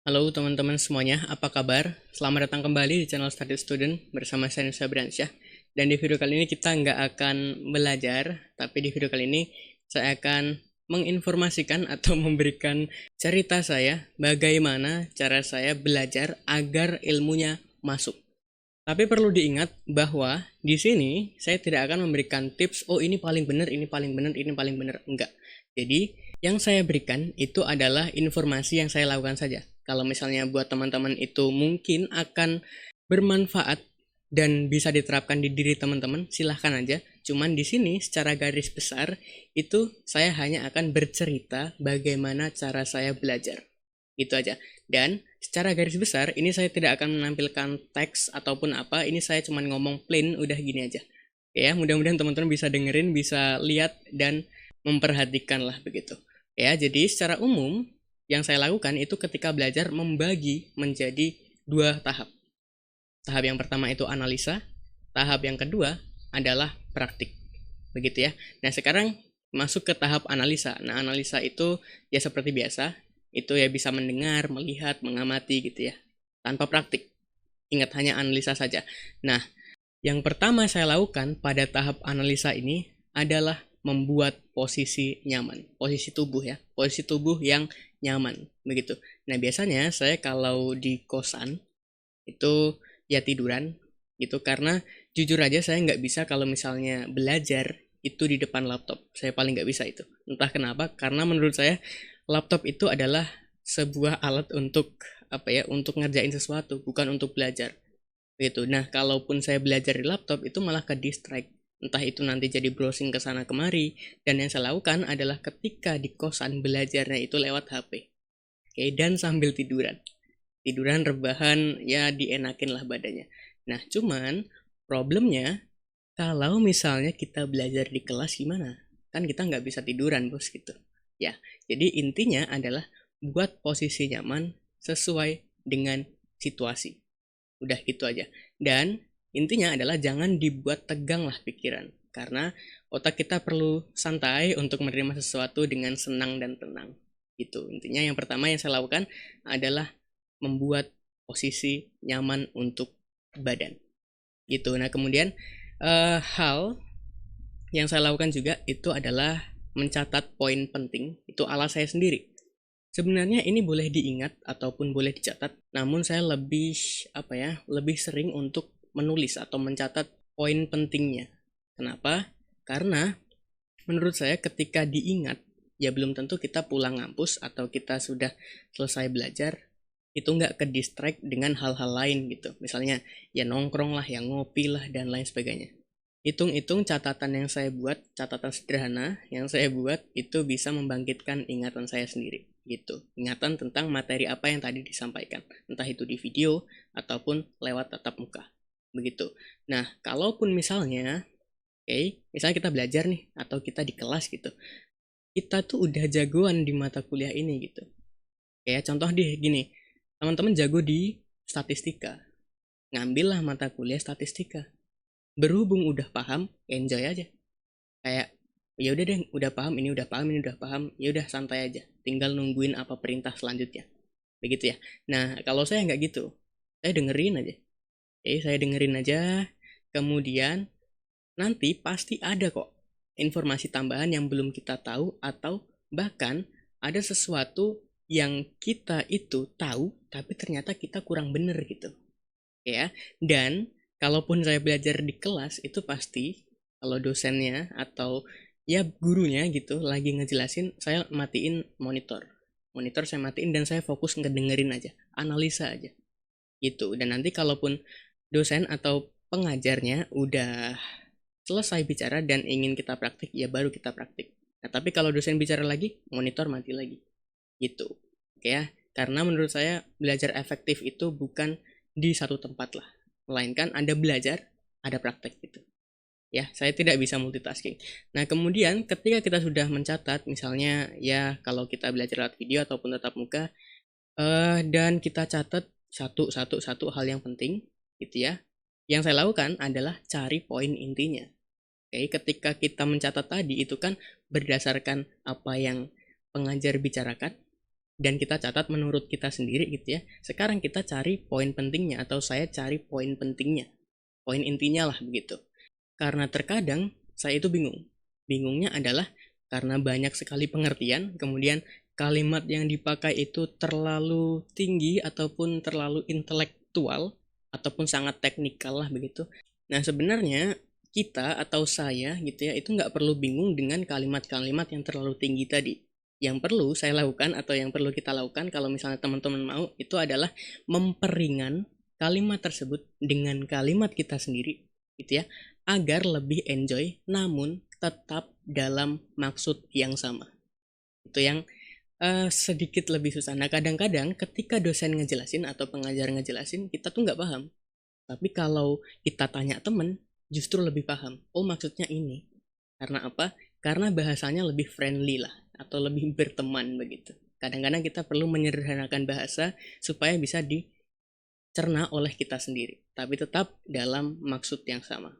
Halo teman-teman semuanya, apa kabar? Selamat datang kembali di channel Study Student bersama saya Nusa Bransyah. Dan di video kali ini kita nggak akan belajar, tapi di video kali ini saya akan menginformasikan atau memberikan cerita saya bagaimana cara saya belajar agar ilmunya masuk. Tapi perlu diingat bahwa di sini saya tidak akan memberikan tips, oh ini paling benar, ini paling benar, ini paling benar. Enggak. Jadi, yang saya berikan itu adalah informasi yang saya lakukan saja. Kalau misalnya buat teman-teman itu mungkin akan bermanfaat dan bisa diterapkan di diri teman-teman, silahkan aja. Cuman di sini secara garis besar itu saya hanya akan bercerita bagaimana cara saya belajar. Itu aja. Dan secara garis besar ini saya tidak akan menampilkan teks ataupun apa, ini saya cuma ngomong plain udah gini aja. Ya, mudah-mudahan teman-teman bisa dengerin, bisa lihat dan memperhatikan lah begitu. Ya, jadi secara umum yang saya lakukan itu ketika belajar membagi menjadi dua tahap. Tahap yang pertama itu analisa, tahap yang kedua adalah praktik. Begitu ya. Nah, sekarang masuk ke tahap analisa. Nah, analisa itu ya seperti biasa, itu ya bisa mendengar, melihat, mengamati gitu ya. Tanpa praktik. Ingat hanya analisa saja. Nah, yang pertama saya lakukan pada tahap analisa ini adalah membuat posisi nyaman. Posisi tubuh ya. Posisi tubuh yang nyaman. Begitu. Nah, biasanya saya kalau di kosan itu ya tiduran gitu. Karena jujur aja saya nggak bisa kalau misalnya belajar itu di depan laptop. Saya paling nggak bisa itu. Entah kenapa, karena menurut saya laptop itu adalah sebuah alat untuk apa ya, untuk ngerjain sesuatu, bukan untuk belajar gitu. Nah, kalaupun saya belajar di laptop itu malah ke distract. Entah itu nanti jadi browsing ke sana kemari, dan yang saya lakukan adalah ketika di kosan belajarnya itu lewat HP. Oke, dan sambil tiduran. Tiduran rebahan ya dienakin lah badannya. Nah, cuman problemnya kalau misalnya kita belajar di kelas gimana? Kan kita nggak bisa tiduran bos gitu. Ya, jadi intinya adalah buat posisi nyaman sesuai dengan situasi. Udah gitu aja. Dan intinya adalah jangan dibuat tegang lah pikiran. Karena otak kita perlu santai untuk menerima sesuatu dengan senang dan tenang. Gitu. Intinya yang pertama yang saya lakukan adalah membuat posisi nyaman untuk badan. Gitu. Nah, kemudian hal yang saya lakukan juga itu adalah mencatat poin penting. Itu ala saya sendiri. Sebenarnya ini boleh diingat ataupun boleh dicatat, namun saya lebih apa ya, lebih sering untuk menulis atau mencatat poin pentingnya. Kenapa? Karena menurut saya ketika diingat, ya belum tentu kita pulang ngampus atau kita sudah selesai belajar, itu nggak ke distract dengan hal-hal lain gitu. Misalnya ya nongkrong lah, ya ngopi lah, dan lain sebagainya. Hitung-hitung catatan yang saya buat, catatan sederhana yang saya buat itu bisa membangkitkan ingatan saya sendiri gitu. Ingatan tentang materi apa yang tadi disampaikan, entah itu di video ataupun lewat tatap muka. Begitu. Nah, kalaupun misalnya misalnya kita belajar nih atau kita di kelas gitu. Kita tuh udah jagoan di mata kuliah ini gitu. Kayak contoh deh gini, teman-teman jago di statistika. Ngambillah mata kuliah statistika. Berhubung udah paham, enjoy aja. Kayak ya udah deh, udah paham, ini udah paham, ini udah paham, ya udah santai aja. Tinggal nungguin apa perintah selanjutnya. Begitu ya. Nah, kalau saya nggak gitu. Saya dengerin aja. Saya dengerin aja. Kemudian nanti pasti ada kok informasi tambahan yang belum kita tahu atau bahkan ada sesuatu yang kita itu tahu tapi ternyata kita kurang bener gitu ya. Dan kalaupun saya belajar di kelas itu pasti kalau dosennya atau ya gurunya gitu lagi ngejelasin, saya matiin monitor saya matiin dan saya fokus ngedengerin aja, analisa aja gitu. Dan nanti kalaupun dosen atau pengajarnya udah selesai bicara dan ingin kita praktik, ya baru kita praktik. Nah, tapi kalau dosen bicara lagi, monitor mati lagi. Gitu. Oke ya. Karena menurut saya belajar efektif itu bukan di satu tempat lah. Melainkan Anda belajar, ada praktek gitu. Ya, saya tidak bisa multitasking. Nah, kemudian ketika kita sudah mencatat, misalnya ya kalau kita belajar lewat video ataupun tatap muka, dan kita catat satu hal yang penting, gitu ya. Yang saya lakukan adalah cari poin intinya. Oke, ketika kita mencatat tadi itu kan berdasarkan apa yang pengajar bicarakan, dan kita catat menurut kita sendiri gitu ya. Sekarang kita cari poin pentingnya, atau saya cari poin pentingnya, poin intinya lah begitu. Karena terkadang saya itu bingung. Bingungnya adalah karena banyak sekali pengertian, kemudian kalimat yang dipakai itu terlalu tinggi ataupun terlalu intelektual ataupun sangat teknikal lah begitu. Nah sebenarnya kita atau saya gitu ya itu nggak perlu bingung dengan kalimat-kalimat yang terlalu tinggi tadi. Yang perlu saya lakukan atau yang perlu kita lakukan kalau misalnya teman-teman mau itu adalah memperingan kalimat tersebut dengan kalimat kita sendiri gitu ya, agar lebih enjoy namun tetap dalam maksud yang sama. Itu yang sedikit lebih susah. Nah kadang-kadang ketika dosen ngejelasin atau pengajar ngejelasin kita tuh nggak paham, tapi kalau kita tanya temen justru lebih paham. Oh maksudnya ini. Karena apa? Karena bahasanya lebih friendly lah atau lebih berteman begitu. Kadang-kadang kita perlu menyederhanakan bahasa supaya bisa dicerna oleh kita sendiri, tapi tetap dalam maksud yang sama.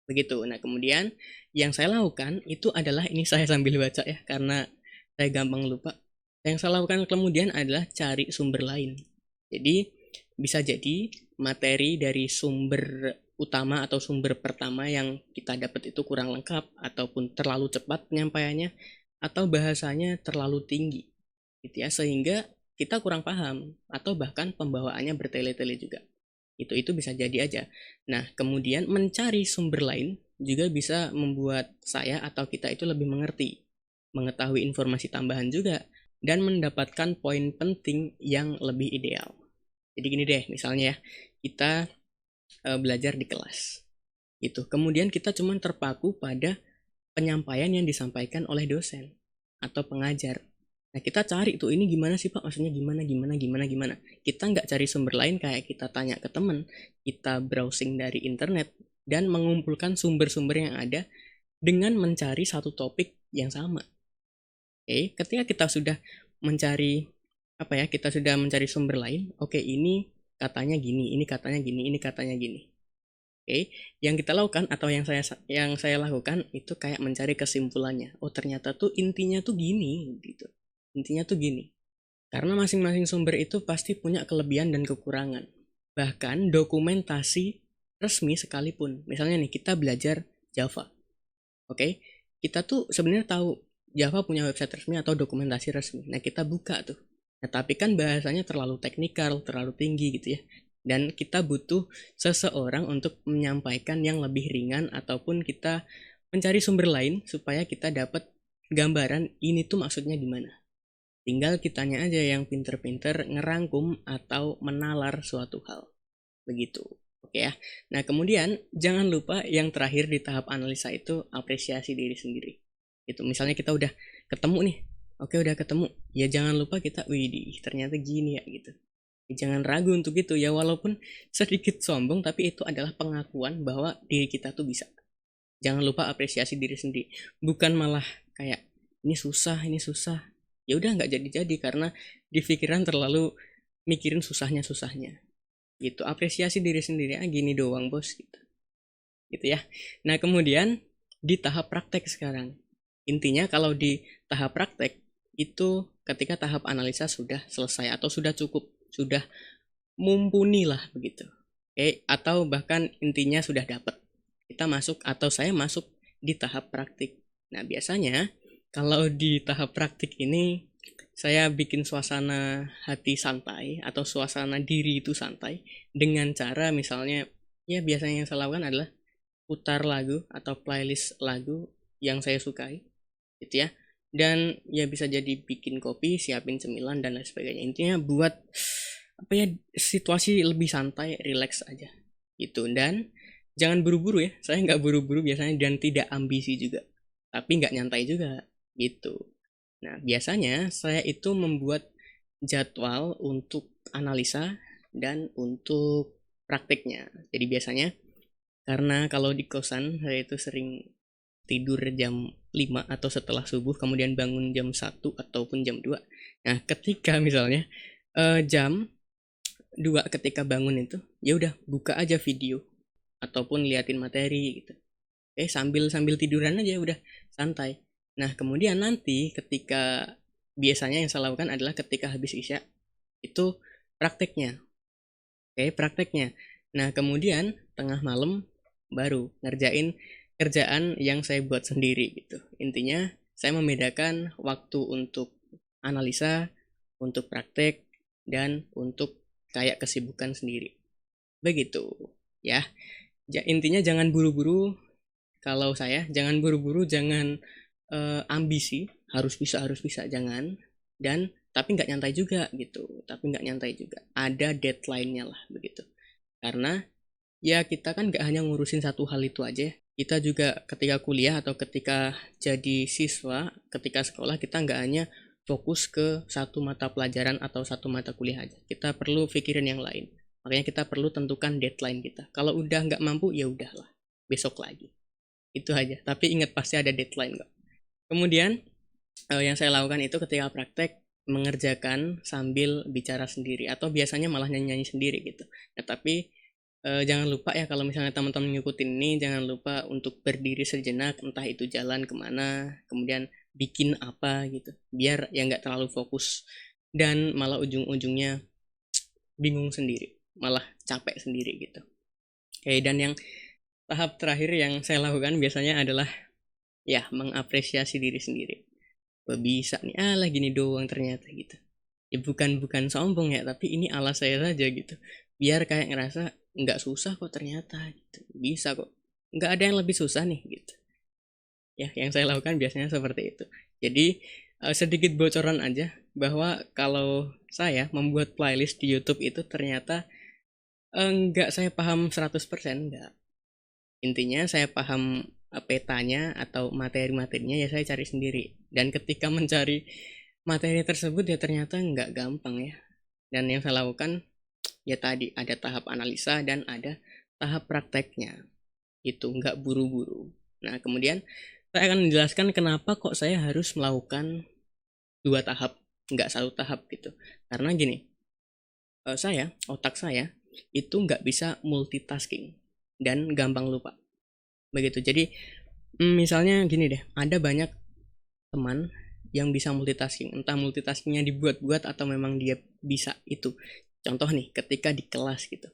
Begitu. Nah, kemudian yang saya lakukan itu adalah ini saya sambil baca ya karena saya gampang lupa. Yang saya lakukan kemudian adalah cari sumber lain. Jadi bisa jadi materi dari sumber utama atau sumber pertama yang kita dapat itu kurang lengkap ataupun terlalu cepat penyampaiannya atau bahasanya terlalu tinggi gitu ya, sehingga kita kurang paham atau bahkan pembawaannya bertele-tele juga. Itu bisa jadi aja. Nah, kemudian mencari sumber lain juga bisa membuat saya atau kita itu lebih mengerti, mengetahui informasi tambahan juga, dan mendapatkan poin penting yang lebih ideal. Jadi gini deh, misalnya ya, kita belajar di kelas. Itu. Kemudian kita cuma terpaku pada penyampaian yang disampaikan oleh dosen atau pengajar. Nah kita cari tuh ini gimana sih Pak, maksudnya gimana. Kita nggak cari sumber lain kayak kita tanya ke temen, kita browsing dari internet dan mengumpulkan sumber-sumber yang ada dengan mencari satu topik yang sama. Oke, ketika kita sudah mencari kita sudah mencari sumber lain. Oke, ini katanya gini, ini katanya gini, ini katanya gini. Oke, yang kita lakukan atau yang saya lakukan itu kayak mencari kesimpulannya. Oh, ternyata tuh intinya tuh gini gitu. Intinya tuh gini. Karena masing-masing sumber itu pasti punya kelebihan dan kekurangan. Bahkan dokumentasi resmi sekalipun. Misalnya nih, kita belajar Java. Oke, kita tuh sebenarnya tahu Java punya website resmi atau dokumentasi resmi. Nah, kita buka tuh. Nah, tapi kan bahasanya terlalu teknikal, terlalu tinggi gitu ya. Dan kita butuh seseorang untuk menyampaikan yang lebih ringan ataupun kita mencari sumber lain supaya kita dapat gambaran ini tuh maksudnya gimana. Tinggal kitanya aja yang pinter-pinter ngerangkum atau menalar suatu hal. Begitu. Oke ya. Nah, kemudian jangan lupa yang terakhir di tahap analisa itu apresiasi diri sendiri. Itu misalnya kita udah ketemu nih. Oke, udah ketemu. Ya jangan lupa kita, widih, ternyata gini ya gitu. Jangan ragu untuk itu ya, walaupun sedikit sombong tapi itu adalah pengakuan bahwa diri kita tuh bisa. Jangan lupa apresiasi diri sendiri. Bukan malah kayak ini susah. Ya udah nggak jadi karena di pikiran terlalu mikirin susahnya. Gitu. Apresiasi diri sendiri, gini doang bos gitu. Gitu ya. Nah, kemudian di tahap praktek sekarang. Intinya kalau di tahap praktek itu ketika tahap analisa sudah selesai atau sudah cukup, sudah mumpuni lah begitu. Atau bahkan intinya sudah dapat. Kita masuk atau saya masuk di tahap praktik. Nah, biasanya kalau di tahap praktik ini saya bikin suasana hati santai atau suasana diri itu santai dengan cara misalnya ya biasanya yang saya lakukan adalah putar lagu atau playlist lagu yang saya sukai gitu ya. Dan ya bisa jadi bikin kopi, siapin cemilan dan lain sebagainya. Intinya buat situasi lebih santai, relax aja gitu. Dan jangan buru-buru ya, saya nggak buru-buru biasanya dan tidak ambisi juga, tapi nggak nyantai juga gitu. Nah biasanya saya itu membuat jadwal untuk analisa dan untuk prakteknya. Jadi biasanya karena kalau di kosan saya itu sering tidur jam 5 atau setelah subuh kemudian bangun jam 1 ataupun jam 2. Nah, ketika misalnya jam 2 ketika bangun itu, ya udah buka aja video ataupun liatin materi gitu. Sambil tiduran aja udah santai. Nah, kemudian nanti ketika biasanya yang saya lakukan adalah ketika habis isya itu prakteknya. Oke, prakteknya. Nah, kemudian tengah malam baru ngerjain kerjaan yang saya buat sendiri gitu. Intinya saya membedakan waktu untuk analisa, untuk praktek, dan untuk kayak kesibukan sendiri. Begitu ya. Intinya jangan buru-buru. Kalau saya jangan buru-buru, jangan ambisi, harus bisa, jangan. Dan tapi nggak nyantai juga gitu, tapi nggak nyantai juga, ada deadline-nya lah begitu. Karena ya kita kan nggak hanya ngurusin satu hal itu aja, kita juga ketika kuliah atau ketika jadi siswa, ketika sekolah, kita nggak hanya fokus ke satu mata pelajaran atau satu mata kuliah aja, kita perlu pikirin yang lain. Makanya kita perlu tentukan deadline kita. Kalau udah nggak mampu ya udahlah, besok lagi. Itu aja, tapi ingat pasti ada deadline kok. Kemudian yang saya lakukan itu ketika praktek, mengerjakan sambil bicara sendiri atau biasanya malah nyanyi-nyanyi sendiri gitu. Ya, tapi jangan lupa ya, kalau misalnya teman-teman ngikutin ini, jangan lupa untuk berdiri sejenak, entah itu jalan kemana, kemudian bikin apa gitu, biar ya nggak terlalu fokus dan malah ujung-ujungnya bingung sendiri, malah capek sendiri gitu. Oke, dan yang tahap terakhir yang saya lakukan biasanya adalah ya mengapresiasi diri sendiri. Bisa nih, alah gini doang ternyata gitu. Ya bukan sombong ya, tapi ini ala saya saja gitu. Biar kayak ngerasa nggak susah kok ternyata gitu. Bisa kok. Nggak ada yang lebih susah nih gitu. Ya, yang saya lakukan biasanya seperti itu. Jadi sedikit bocoran aja bahwa kalau saya membuat playlist di YouTube itu ternyata nggak saya paham 100%, nggak. Intinya saya paham petanya atau materi-materinya, ya saya cari sendiri. Dan ketika mencari materi tersebut ya ternyata nggak gampang ya. Dan yang saya lakukan ya tadi ada tahap analisa dan ada tahap prakteknya. Itu nggak buru-buru. Nah, kemudian saya akan menjelaskan kenapa kok saya harus melakukan 2 tahap, nggak 1 tahap gitu. Karena gini, otak saya itu nggak bisa multitasking dan gampang lupa. Begitu. Jadi misalnya gini deh, ada banyak teman yang bisa multitasking, entah multitaskingnya dibuat-buat atau memang dia bisa itu. Contoh nih, ketika di kelas gitu,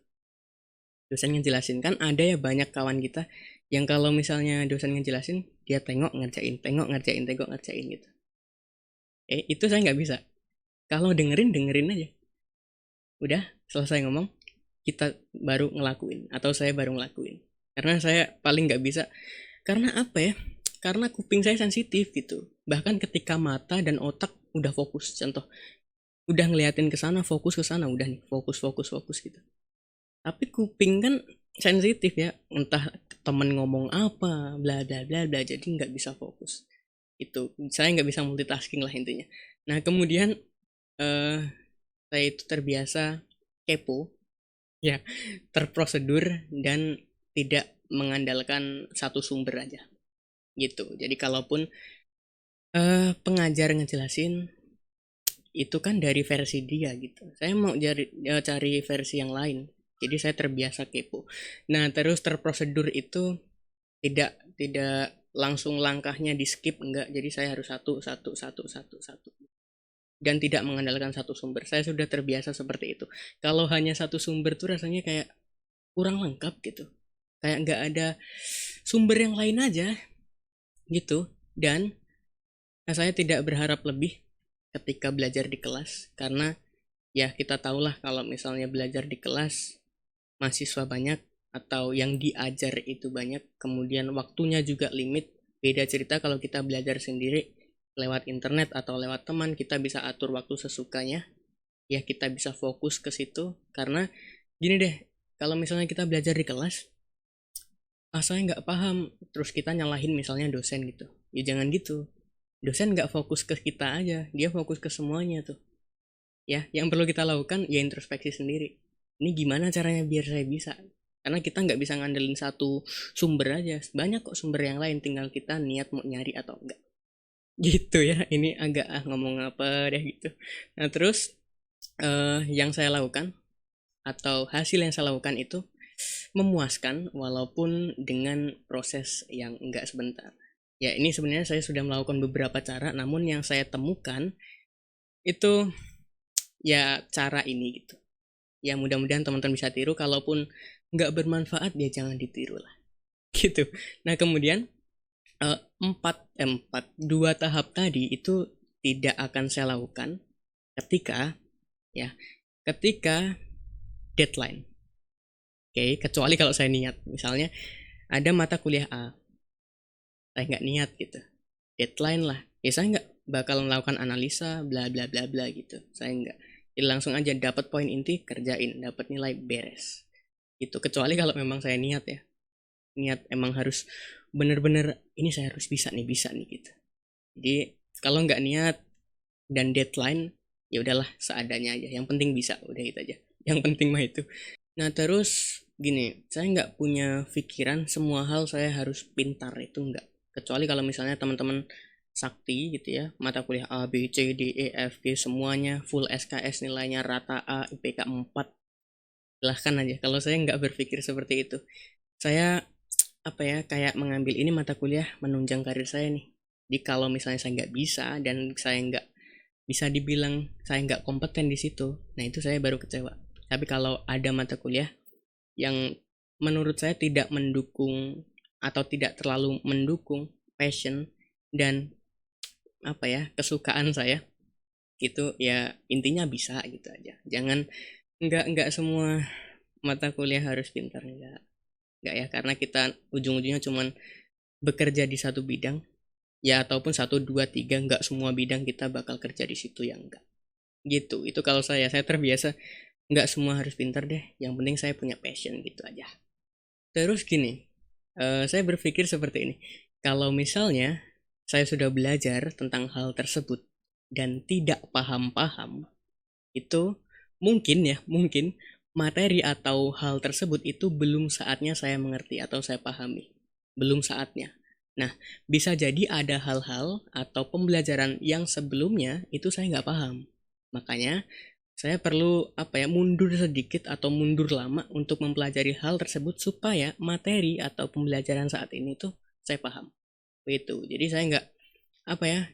dosen ngejelasin, kan ada ya banyak kawan kita yang kalau misalnya dosen ngejelasin, dia tengok ngerjain, tengok ngerjain, tengok ngerjain gitu. Itu saya nggak bisa. Kalau dengerin aja. Udah selesai ngomong, kita baru ngelakuin atau saya baru ngelakuin. Karena saya paling nggak bisa. Karena apa ya? Karena kuping saya sensitif gitu. Bahkan ketika mata dan otak udah fokus, contoh, udah ngeliatin ke sana, fokus ke sana, udah nih, fokus gitu. Tapi kuping kan sensitif ya, entah temen ngomong apa, bla bla bla bla, jadi nggak bisa fokus. Itu saya nggak bisa multitasking lah intinya. Nah, kemudian saya itu terbiasa kepo, ya, terprosedur dan tidak mengandalkan satu sumber aja gitu. Jadi kalaupun pengajar ngejelasin itu kan dari versi dia gitu, saya mau cari versi yang lain, jadi saya terbiasa kepo. Nah, terus terprosedur itu tidak langsung langkahnya di skip, enggak, jadi saya harus satu dan tidak mengandalkan satu sumber. Saya sudah terbiasa seperti itu. Kalau hanya satu sumber tuh rasanya kayak kurang lengkap gitu, kayak nggak ada sumber yang lain aja gitu. Dan saya tidak berharap lebih ketika belajar di kelas, karena ya kita tahulah kalau misalnya belajar di kelas mahasiswa banyak atau yang diajar itu banyak, kemudian waktunya juga limit. Beda cerita kalau kita belajar sendiri lewat internet atau lewat teman, kita bisa atur waktu sesukanya, ya kita bisa fokus ke situ. Karena gini deh, kalau misalnya kita belajar di kelas, saya nggak paham, terus kita nyalahin misalnya dosen gitu, ya jangan gitu. Dosen nggak fokus ke kita aja, dia fokus ke semuanya tuh. Ya, yang perlu kita lakukan ya introspeksi sendiri. Ini gimana caranya biar saya bisa? Karena kita nggak bisa ngandelin satu sumber aja, banyak kok sumber yang lain, tinggal kita niat mau nyari atau enggak. Gitu ya, ini agak ngomong apa deh gitu. Nah, terus yang saya lakukan atau hasil yang saya lakukan itu memuaskan walaupun dengan proses yang enggak sebentar. Ya, ini sebenarnya saya sudah melakukan beberapa cara, namun yang saya temukan Itu ya cara ini gitu. Ya mudah-mudahan teman-teman bisa tiru, kalaupun nggak bermanfaat ya jangan ditiru lah. Gitu. Nah kemudian dua tahap tadi itu tidak akan saya lakukan ketika ya ketika deadline. Oke, kecuali kalau saya niat. Misalnya ada mata kuliah A, saya nggak niat gitu. Deadline lah. Ya saya nggak bakal melakukan analisa, bla bla bla bla gitu. Saya nggak. Jadi langsung aja dapat poin inti, kerjain, dapat nilai, beres. Gitu. Kecuali kalau memang saya niat ya. Niat emang harus bener-bener ini saya harus bisa nih gitu. Jadi kalau nggak niat dan deadline, ya udahlah seadanya aja. Yang penting bisa, udah itu aja. Yang penting mah itu. Nah terus gini, saya nggak punya pikiran semua hal saya harus pintar, itu nggak. Kecuali kalau misalnya teman-teman sakti gitu ya, mata kuliah A, B, C, D, E, F, G semuanya full SKS nilainya rata A, IPK 4, silahkan aja. Kalau saya nggak berpikir seperti itu. Saya kayak mengambil ini mata kuliah menunjang karir saya nih. Jadi kalau misalnya saya nggak bisa dan saya nggak bisa dibilang saya nggak kompeten di situ, nah itu saya baru kecewa. Tapi kalau ada mata kuliah yang menurut saya tidak mendukung atau tidak terlalu mendukung passion dan kesukaan saya, itu ya intinya bisa gitu aja. Jangan nggak semua mata kuliah harus pintar, nggak ya, karena kita ujung-ujungnya cuman bekerja di satu bidang ya, ataupun satu dua tiga, nggak semua bidang kita bakal kerja di situ, yang enggak gitu. Itu kalau saya terbiasa nggak semua harus pintar deh, yang penting saya punya passion gitu aja. Terus gini, saya berpikir seperti ini, kalau misalnya saya sudah belajar tentang hal tersebut dan tidak paham-paham, itu mungkin materi atau hal tersebut itu belum saatnya saya mengerti atau saya pahami, belum saatnya. Nah, bisa jadi ada hal-hal atau pembelajaran yang sebelumnya itu saya nggak paham. Makanya saya perlu mundur sedikit atau mundur lama untuk mempelajari hal tersebut supaya materi atau pembelajaran saat ini tuh saya paham. Itu. Jadi saya nggak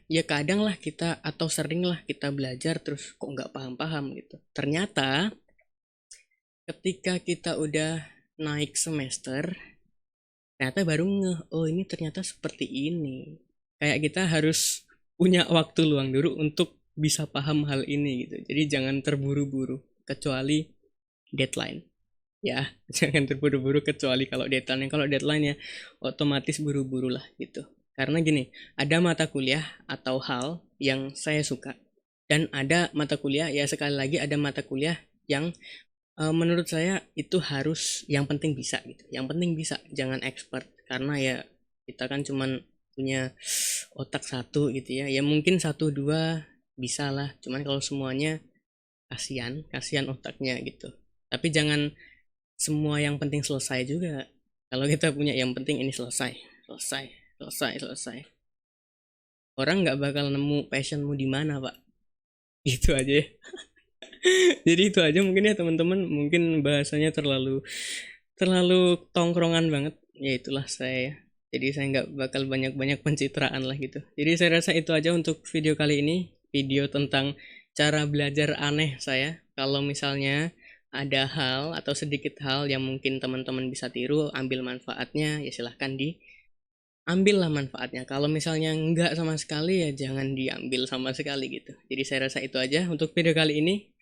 ya kadang lah kita atau sering lah kita belajar terus kok nggak paham-paham gitu. Ternyata ketika kita udah naik semester, ternyata baru ngeh, oh ini ternyata seperti ini. Kayak kita harus punya waktu luang dulu untuk bisa paham hal ini gitu. Jadi jangan terburu-buru, kecuali deadline. Ya, jangan terburu-buru kecuali kalau deadline. Kalau deadline ya otomatis buru-buru lah gitu. Karena gini, ada mata kuliah atau hal yang saya suka. Dan ada mata kuliah, ya sekali lagi ada mata kuliah yang menurut saya itu harus yang penting bisa gitu. Yang penting bisa, jangan expert. Karena ya kita kan cuman punya otak satu gitu ya. Ya mungkin satu dua bisa lah. Cuman kalau semuanya kasihan otaknya gitu. Tapi jangan semua yang penting selesai juga. Kalau kita punya yang penting ini selesai, selesai, selesai, selesai. Orang nggak bakal nemu passionmu di mana, Pak. Itu aja ya. Jadi itu aja mungkin ya teman-teman. Mungkin bahasanya terlalu terlalu tongkrongan banget. Ya itulah saya. Jadi saya nggak bakal banyak-banyak pencitraan lah gitu. Jadi saya rasa itu aja untuk video kali ini. Video tentang cara belajar aneh saya. Kalau misalnya ada hal atau sedikit hal yang mungkin teman-teman bisa tiru, ambil manfaatnya, ya silahkan diambil lah manfaatnya. Kalau misalnya nggak sama sekali, ya jangan diambil sama sekali gitu. Jadi saya rasa itu aja untuk video kali ini.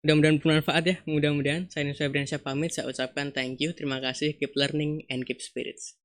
Mudah-mudahan bermanfaat ya, mudah-mudahan. Saya Nuswa Briansyah pamit, saya ucapkan thank you, terima kasih, keep learning and keep spirits.